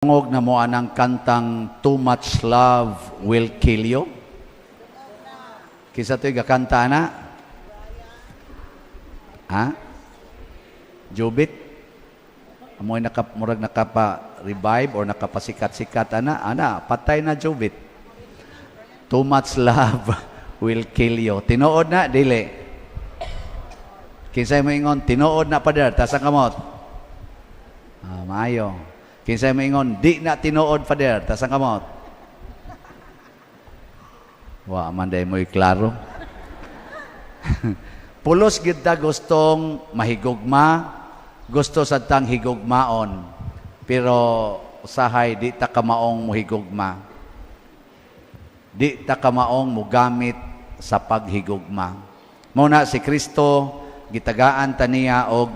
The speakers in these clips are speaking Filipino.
Tungog na mo anang kantang Too Much Love Will Kill You. Kisa to'y gakanta na? Ha? Jubit? Amoy murag nakapa-revive or nakapasikat-sikat ana, patay na Jubit. Too much love will kill you. Tinuod na, dili. Kinsay mo ingon, tinuod na pa der, tasang kamot. Maayo. Kinsay mo ingon, di na tinuod pa der, tasang kamot. Wa, manday mo'y klaro. Pulos kita gustong mahigugma, gusto sa tang higugmaon, pero usahay di ta kamaong muhigugma. Di ta kamaong mugamit sa paghigugma. Muna si Kristo gitagaan taniya og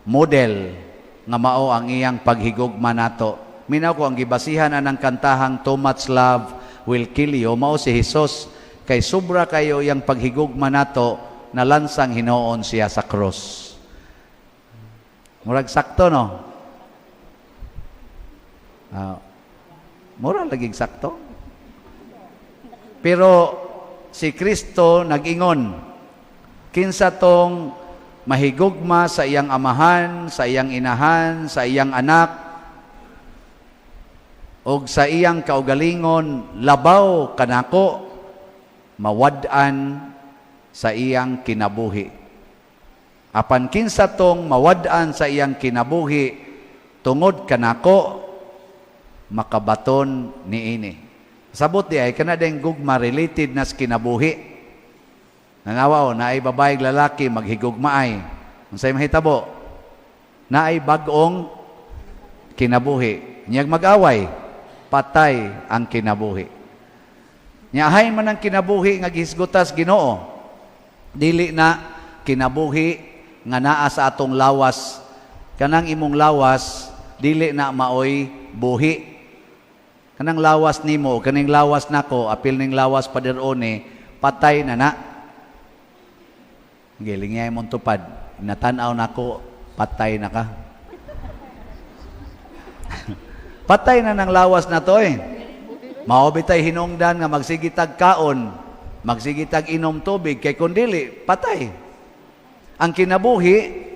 model nga mao ang iyang paghigugma nato. Minaw ko ang gibasihan anang kantahang Too Much Love Will Kill You, mao si Jesus, kay sobra kayo iyang paghigugma nato na lansang hinoon siya sa cross. Murag sakto, no? Murag laging sakto. Pero si Kristo nag-ingon, kinsa tong mahigugma sa iyang amahan, sa iyang inahan, sa iyang anak, o sa iyang kaugalingon, labaw kanako, mawad-an sa iyang kinabuhi. Apan kinsa tong mawad-an sa iyang kinabuhi, tungod kanako, makabaton niini. Sabot di ay kanadeng gugma related na sa kinabuhi. Nangawa o, naay babaeng lalaki maghigugmaay. Unsay mahitabo? Naay bagong kinabuhi. Niyag mag-away, patay ang kinabuhi. Nyahay man ang kinabuhi nga gihisgutas Ginoo. Dili na kinabuhi nga naa sa atong lawas. Kanang imong lawas, dili na maoy buhi. Kanang lawas nimo, kaning lawas nako, apil ning lawas paderone, patay na na. Giling niya mong tupad, natanaw nako, patay na ka. Patay na ng lawas na to eh. Maobitay hinungdan nga magsigitag kaon, magsigitag inom tubig, kay kundili, patay. Ang kinabuhi,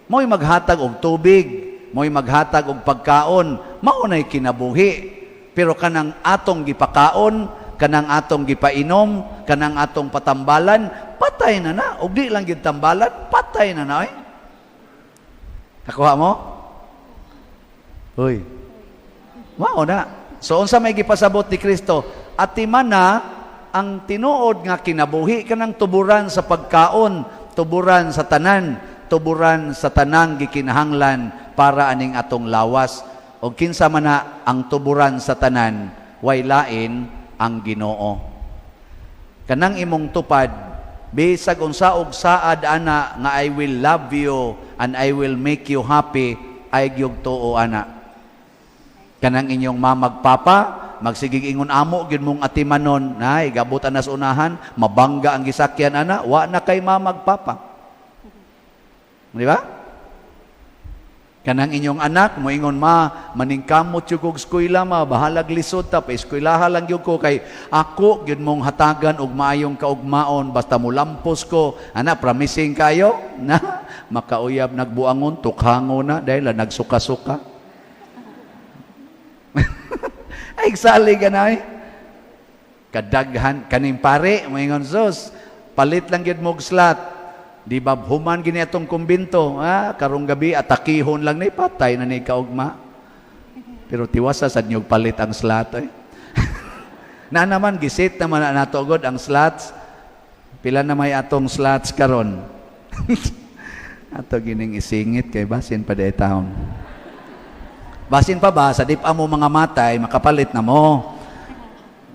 mo'y maghatag og tubig, mo'y maghatag og pagkaon, maunay kinabuhi. Pero kanang atong gipakaon, kanang atong gipainom, kanang atong patambalan, patay na na. O di lang gitambalan, patay na na. Nakuha mo? Uy. Wow na. So, unsa may gipasabot ni Kristo? Ati man na ang tinuod nga kinabuhi, kanang tuburan sa pagkaon, tuburan sa tanan, tuburan sa tanang gikinahanglan para aning atong lawas. O kinsa man na ang tuburan sa tanan, way lain ang Ginoo. Kanang imong tupad, bisag unsa og saad ana nga I will love you and I will make you happy, ay gyud tuo ana. Kanang inyong mamagpapa, magsigig ingon amo gyud mong atimanon, nay gabutan nas unahan, mabangga ang gisakyan ana, wa na kay mamagpapa. Di ba? Kanang inyong anak, moingon maningkamot yung kong eskwela bahalag lisod ta, pa eskwelaha lang yung ko, kay ako, yun mong hatagan og maayong kaugmaon, basta mulampos ko, promising kayo, na makauyab nagbuangon, tukhango na, dahil nagsuka-suka. Ay, sali ka na kadaghan, kaning pare, moingon, sus, palit lang yun mong slot. Di ba human gini atong kumbinto, karong gabi atakihon lang ni patay na ni kaugma. Pero tiwasa sad niyog palit ang slot eh. Na naman gisit naman na nato god ang slots. Pila na may atong slots karon. Ato gining isingit kay basin pa day taon. Basin pa ba sa dip amo mga matay makapalit na mo.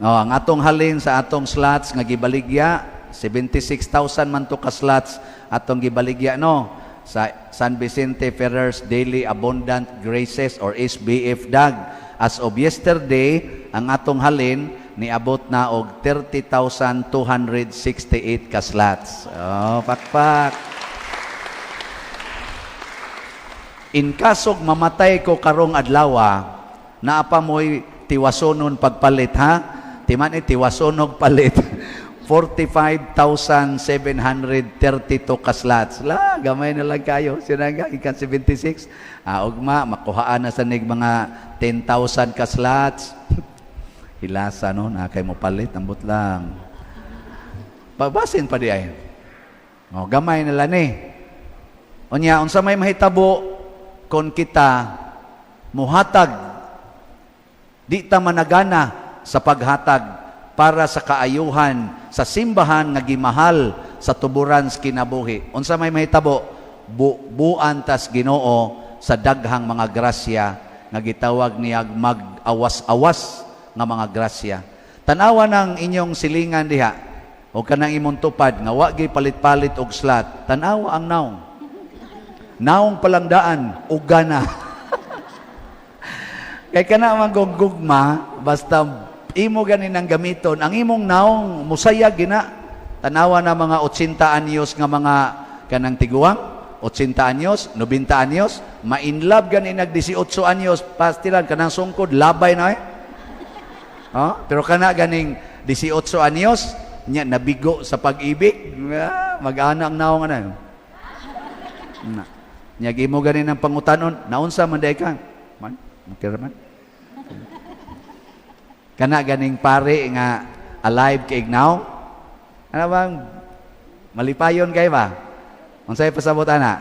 No, ang atong halin sa atong slots nga gibaligya 76,000 man to ka slots atong gibaligya no sa San Vicente Ferrer's Daily Abundant Graces or SBF DAG. As of yesterday, ang atong halin niabot na og 30,268 ka slots. Oh, pakpak. In kasog mamatay ko karong adlaw, Naapa mo'y tiwasonon pagpalit, ha? Timan tiwasonog palit. 45,732 kaslats. La, gamay na lang kayo. Sinaga, ikan 76. Ugma, makuhaan na sa mga 10,000 kaslats. Hilasa, no? Nakay mo palit, ambot lang. Pagbasin pa di ay. Gamay na lang Unya, unsa may mahitabo kung kita muhatag, di ta managana sa paghatag para sa kaayuhan sa simbahan nga gimahal sa tuburan sa kinabuhi. Unsa may mahitabo? Buan tas Ginoo sa daghang mga grasya nga gitawag niya mag-awas-awas nga mga grasya. Tanawa ng inyong silingan diha o kanang imong tupad nga wa gyud palit-palit og slat. Tanawa ang naong. Naong palangdaan ug gana. Kay kana man gugma basta imo ganin ang gamiton, ang imong naong musayag gina. Tanawa na mga 80 anyos nga mga kanang tiguang, 80 anyos, 90 anyos, ma-inlove ganin nag 18 anyos, pastilan kanang sungkod labay na pero kana ganing 18 anyos nya nabigo sa pag-ibig, mag-ana ang naong ana. Nya gimo ganin ang pangutanon, naunsa man day ka? Man, makiraman. Kana ganing pare nga alive kay now. Ano bang malipayon kay ba? Unsay pasabot ana?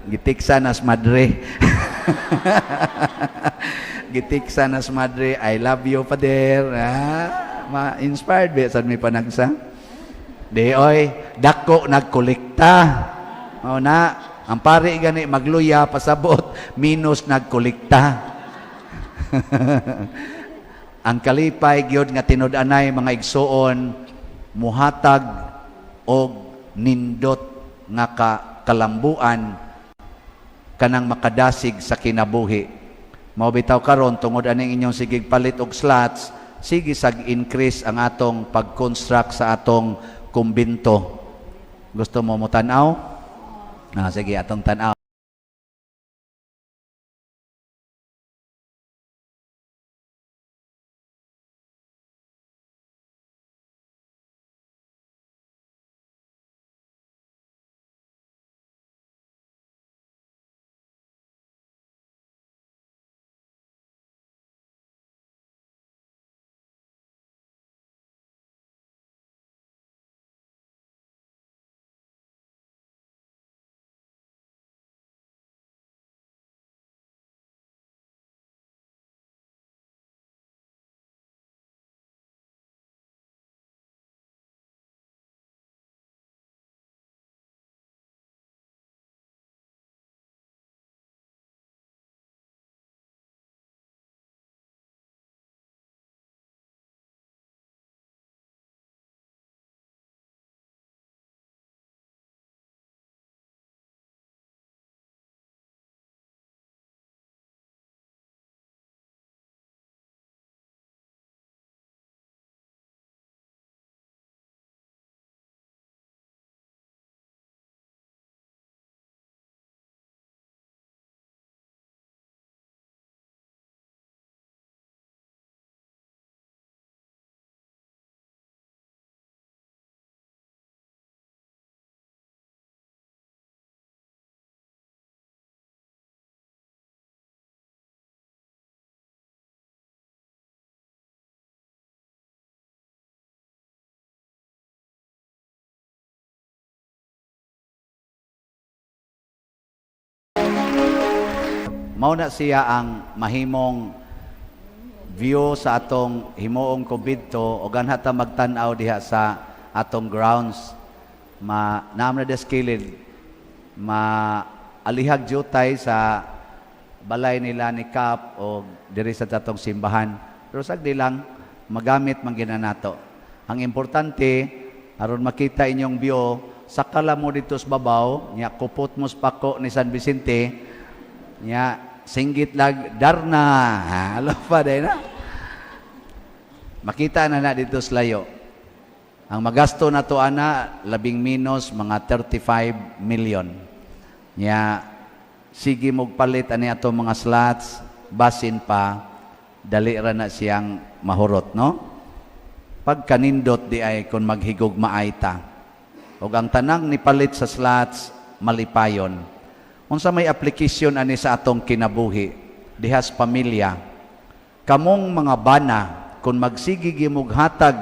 Gitiksa nas madre. Gitiksa nas madre, I love you pader. Ma-inspired ba sad may panagsa? Di oy, dako nagkolekta. Na, ang pare gani magluya pasabot minus nagkolekta. Ang kalipay gyud nga tinud-anay mga igsuon muhatag og nindot nga kalambuan kanang makadasig sa kinabuhi. Mao bitaw karon tungod aning inyong sigig palit og slots, sige sag-increase ang atong pag-construct sa atong kumbinto. Gusto mo mo tan-aw? Sige, atong tan-aw. Mao na siya ang mahimong view sa atong himuong kubidto o ganha ta magtan-aw diha sa atong grounds. Naam na deskilid alihag jutay sa balay nila ni Kap o diri sa atong simbahan. Pero sagdi lang magamit man ginanato. Ang importante aron makita inyong view sakala mo dito sa babaw nya kupot mo sa pako ni San Vicente nya singgit lag darna. Alo pa day na. Makita na dito sa layo. Ang magasto na to ana labing minus mga 35 million. Nya sige mogpalit ani ato mga slots, basin pa dali ra na siyang mahurot, no? Pagkanindot di ay kung maghigugma ay ta. Og ang tanang ni palit sa slots malipayon. Unsa may application ani sa atong kinabuhi dihas pamilya. Kamong mga bana kung magsigig imong hatag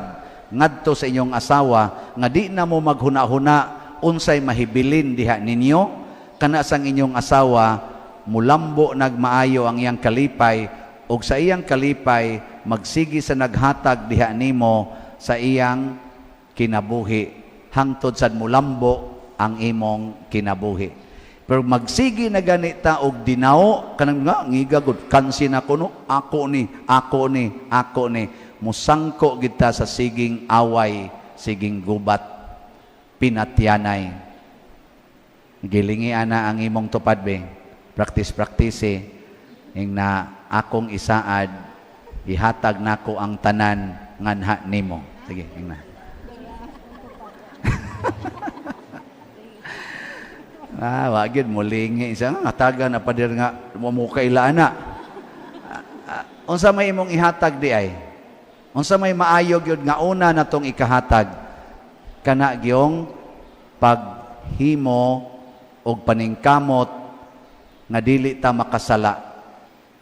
ngadto sa inyong asawa nga di na mo maghuna-huna unsay mahibilin diha ninyo kana sang inyong asawa mulambo nagmaayo ang iyang kalipay ug sa iyang kalipay magsigi sa naghatag diha nimo sa iyang kinabuhi hangtod sad mulambo ang imong kinabuhi. Pero magsigi na ganita og dinaw kanang nga ngigagod kansin ako no ako ni musangko kita sa siging away siging gubat pinatyanay. Gilingi ana ang imong tupad be practice ing na akong isaad ihatag nako ang tanan nganha nimo. Sige ing na. Wagid mulingi isa hatagan na padir nga mo kailaan na. Unsa may imong ihatag di ay? Unsa may maayog yun nga una natong ikahatag kana gyong paghimo og paningkamot nga dili ta makasala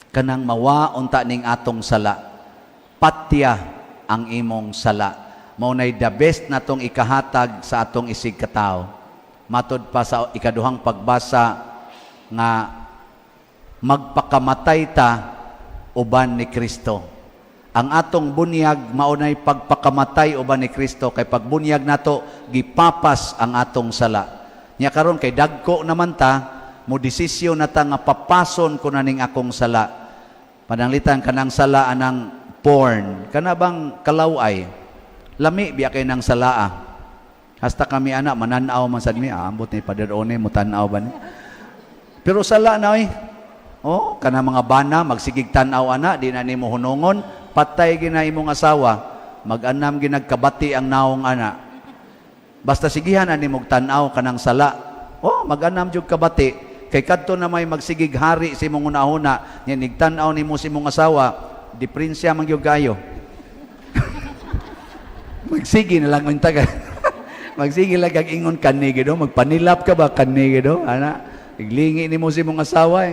kanang mawa unta ning atong sala patya ang imong sala mao nay the best natong ikahatag sa atong isig katawo. Matod pa sa ikaduhang pagbasa nga magpakamatay ta uban ni Kristo. Ang atong bunyag maunay pagpakamatay uban ni Kristo kay pagbunyag nato gipapas ang atong sala. Nya karon kay dagko naman ta mo desisyon na ta nga papason ko na ning akong sala. Pananglitan kanang sala anang porn. Kana bang kalaway? Lami biya kay nang salaa. Hasta kami anak mananaw man sad mi ambot ni Padre One mo tan-aw ba ni. Pero sala na oy. Oh, kana mga bana magsigig tan-aw ana di na nimo hunongon, patay gina imong asawa, mag-anam ginagkabati ang naong ana. Basta sigihan ani mog tan-aw kanang sala. Oh, mag-anam jud kabati kay kadto na may magsigig hari si imong una-una, nya nigtan-aw nimo si imong asawa, diferensya man gyud kayo. Magsigi na lang unta ka. Magsige lang kag ingon kanigi do, magpanilap ka ba kanigi do? Ana, iglingi nimo si mong asawa,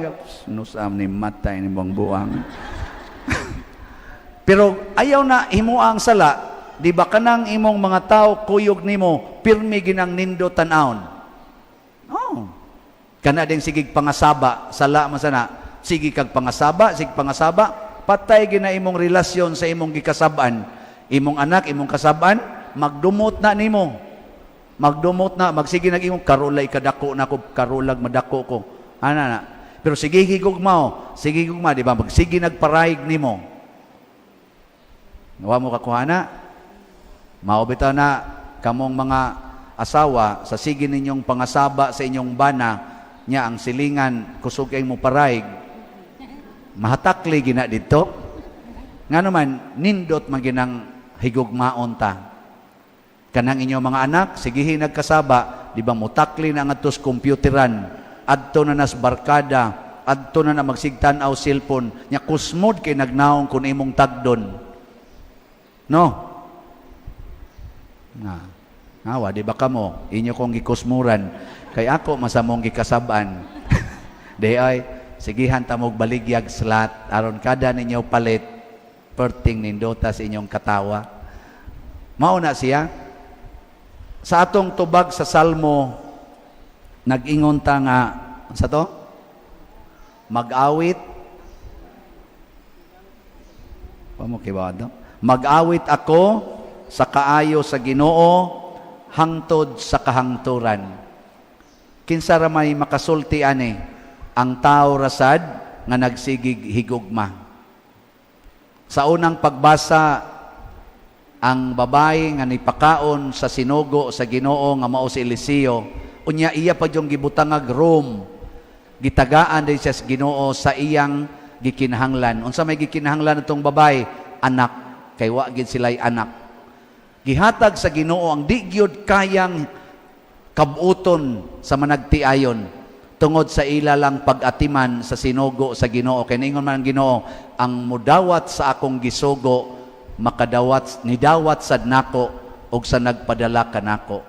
nusam ni matay ni mong buang. Pero ayaw na himo ang sala, di ba kanang imong mga tao kuyog nimo, pirmi ginang nindo tan-aon. Oh. Kana ding sigig pangasaba, sala masana, sige kag pangasaba, patay gina imong relasyon sa imong gikasaban. Imong anak, imong kasaban, magdumot na nimo. Magdumot na, magsige nag-imong karulay kadako na ko, karulag madako ko. Ana na. Pero sige gigugma, di ba? Magsige nagparayig nimo. Nawa mo kakuhana? Maobita na kamong mga asawa sa sige ninyong pangasaba sa inyong bana nya ang silingan kusog kay mo parayig. Mahatakli gina dito. Nga naman nindot maginang higugmaon ta. Kanang inyong mga anak, sigihin nagkasaba, di ba mutakli na ang atos computeran, adto na nas barkada, adto na magsigtan aw cellphone, nya kusmod kay nagnaong kun imong tagdon. No? Nawa, di ba kamo, inyo kong gikusmuran, kay ako masamong gikasaban. Di ay, sigihan tamog baligyag slat, aron kada ninyo palit, perting nindota sa inyong katawa. Mauna siya, sa atong tubag sa Salmo, nag-ingon ta nga, sa to? Mag-awit. Pamukibado. Mag-awit ako sa kaayo sa Ginoo, hangtod sa kahangturan. Kinsa ra may makasulti ani, ang tao rasad nga nagsigig higugma. Sa unang pagbasa, ang babae nga nipakaon sa sinugo sa Ginoo nga mao si Eliseo, unya iya pa yung gibutangag room, gitagaan din siya sa Ginoo sa iyang gikinahanglan. Unsa may gikinahanglan itong babae? Anak, kay wa gid sila'y anak. Gihatag sa Ginoo ang di gyud kayang kabuton sa managtiayon. tungod sa ila lang pag-atiman sa sinugo sa Ginoo. Kay ningon man ang Ginoo, ang mudawat sa akong gisugo nidawat sad nako og sa nagpadala kanako.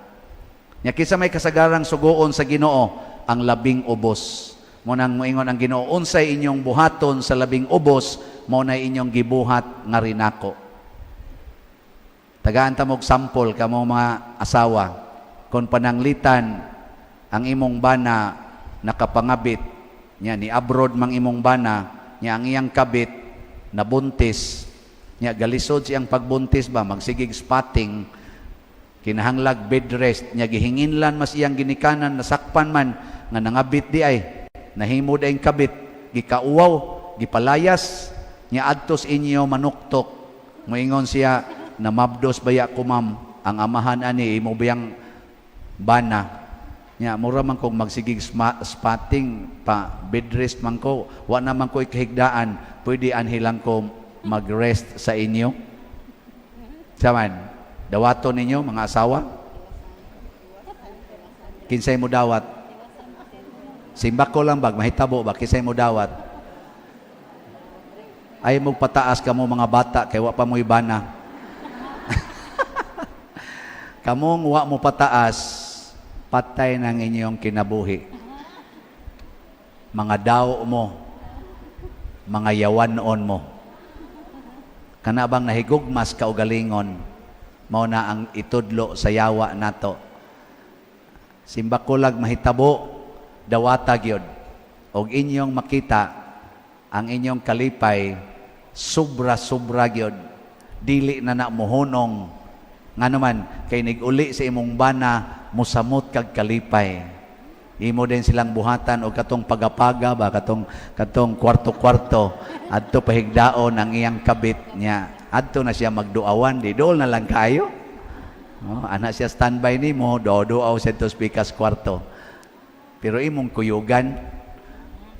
Nya kisa may kasagarang sugoon sa Ginoo ang labing ubos. Mo nang moingon ang Ginoo, unsay inyong buhaton sa labing ubos, mo na inyong gibuhat nga rinako. Tagaan ta mog sample kamo mga asawa. Kung pananglitan ang imong bana nakapangabit, nya ni abroad mang imong bana, nya ang iyang kabit nabuntis, nya galisod siyang pagbuntis ba, magsigig spotting, kinahanglag bed rest, nya gihinginlan mas iyang ginikanan, nasakpan man, nga nangabit di ay, nahimo da yung kabit, gikauwaw, gipalayas, nya adtos inyo manuktok, moingon siya, namabdos baya ko ma'am, ang amahan ani, imo bayang bana, nya mura man kong magsigig spotting pa bed rest man ko, wa naman ko ikahigdaan, pwede anhilang ko mag-rest sa inyo. Saman, dawaton ninyo mga asawa? Kinsay mo dawat? Simba ko lang bag, mahitabo ba? Kinsay mo dawat? Ay magpataas ka mo mga bata, kay wa pa mo ibana. Kamong wa mo pataas, patay ng inyong kinabuhi. Mga daw mo, mga yawanon mo. Kanabang nahigugmas kaugalingon, mao na ang itudlo sa yawa nato. Simbakulag mahitabo, dawata gyud. Og inyong makita, ang inyong kalipay, sobra-sobra gyud. Dili na muhunong, nga naman, kay niguli sa imong bana, musamot kag kalipay. Imo din silang buhatan o katong pagapaga ba, katong kwarto-kwarto, adto pahigdaon ang iyang kabit niya. Adto na siya magduawan, di dool na lang kayo. Anak siya standby nimo, do-duaw sa pikas kwarto. Pero imong kuyugan,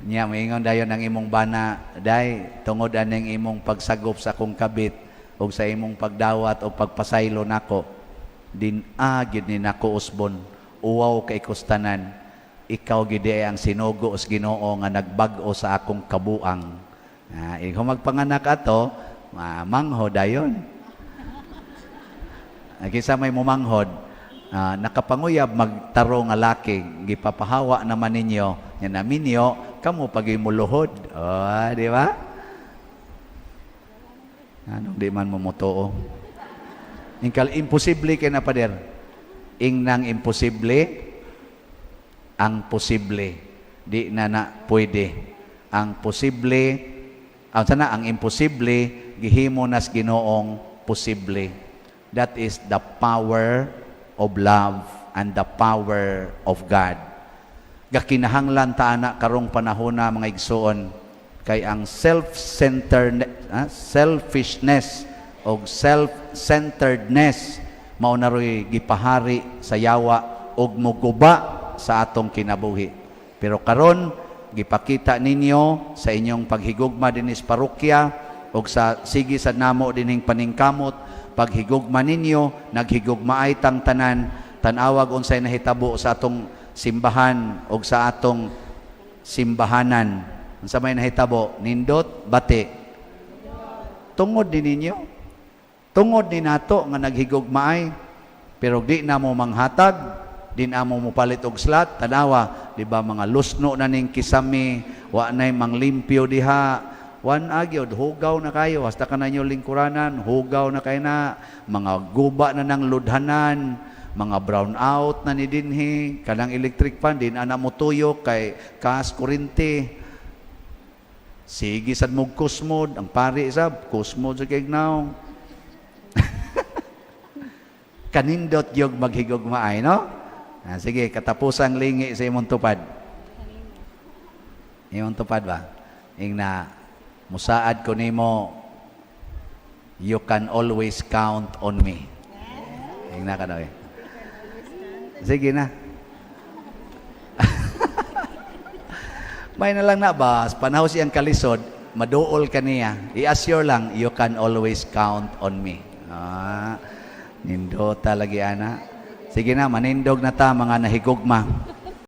niya moingon dayon ang imong bana, day, tungod aning imong pagsagop sa akong kabit, o sa imong pagdawat o pagpasaylo nako, dinagid ni nako usbon, uwaw kay kustanan, ikaw gidi ang sinugo sa Ginoo nga nagbag-o sa akong kabuang. Kung magpanganak ato, manghod ayon. Kisa may mumanghod, nakapanguyab magtaro nga laki, gipapahawa naman ninyo, yan namin nyo, kamo pagimuluhod. Di ba? Anong di man mumutoo? Ingkal, imposible kay na pader. Ingnang imposible, ang posible. Di na pwede. Ang posible, ang imposible, gihimo nas Ginoong posible. That is the power of love and the power of God. Gakinahanglan ta ana karong panahon na mga igsoon, kay ang selfishness o self-centeredness mao na ro'y gipahari sa yawa og muguba sa atong kinabuhi. Pero karon gipakita ninyo sa inyong paghigugma dinis parokya og sa sige sa namo dining paningkamot, paghigugma ninyo naghigugmaay tang tanan, tan-awag unsay nahitabo sa atong simbahan og sa atong simbahanan. Unsa may nahitabo? Nindot, bati. Tungod din ninyo. Tungod ni nato nga naghigugmaay, pero di na mo manghatag, di na mo mupalit og slat, tanawa, di ba mga lusno na ning kisami, wa nay manglimpyo diha, wan agyod, hugaw na kayo, hasta ka na inyo lingkuranan, hugaw na kayo na, mga guba na ng ludhanan, mga brown out na ni dinhi, kanang electric fan, din na mo tuyo, kay kas kurinti, sige sad mog kusmod, ang pari sab, kusmod sa kignaw. Kanindot yung maghigugmaay, no? Sige, katapusang lingi sa imong tupad. Imong tupad ba? Ingna, musaad ko nimo, you can always count on me. Ingna ka daw eh. Sige na. May na lang na ba, panahon siyang kalisod, maduol ka niya, i-assure lang, you can always count on me. Nindo talagi ana. Sige na, manindog na ta mga nahigugma.